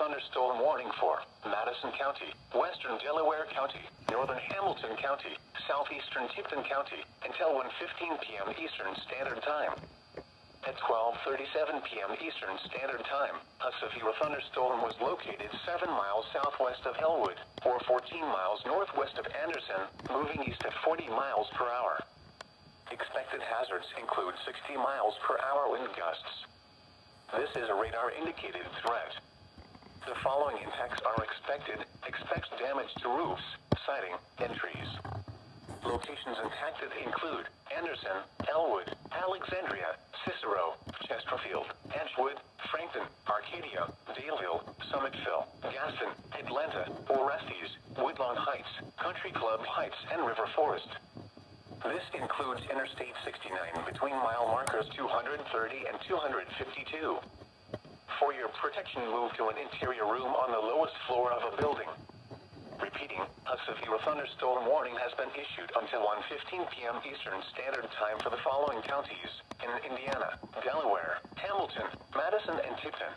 thunderstorm warning for Madison County, western Delaware County, northern Hamilton County, southeastern Tipton County, until 1:15 p.m. Eastern Standard Time. At 12:37 p.m. Eastern Standard Time, a severe thunderstorm was located 7 miles southwest of Elwood, or 14 miles northwest of Anderson, moving east at 40 miles per hour. Expected hazards include 60 miles per hour wind gusts. This is a radar-indicated threat. The following impacts are expected. Expect damage to roofs, siding, and trees. Locations impacted include Anderson, Elwood, Alexandria, Cicero, Chesterfield, Edgewood, Frankton, Arcadia, Daleville, Summitville, Gaston, Atlanta, Orestes, Woodlawn Heights, Country Club Heights, and River Forest. This includes Interstate 69 between mile markers 230 and 252. For your protection, move to an interior room on the lowest floor of a building. Repeating, a severe thunderstorm warning has been issued until 1:15 p.m. Eastern Standard Time for the following counties in Indiana, Delaware, Hamilton, Madison, and Tipton.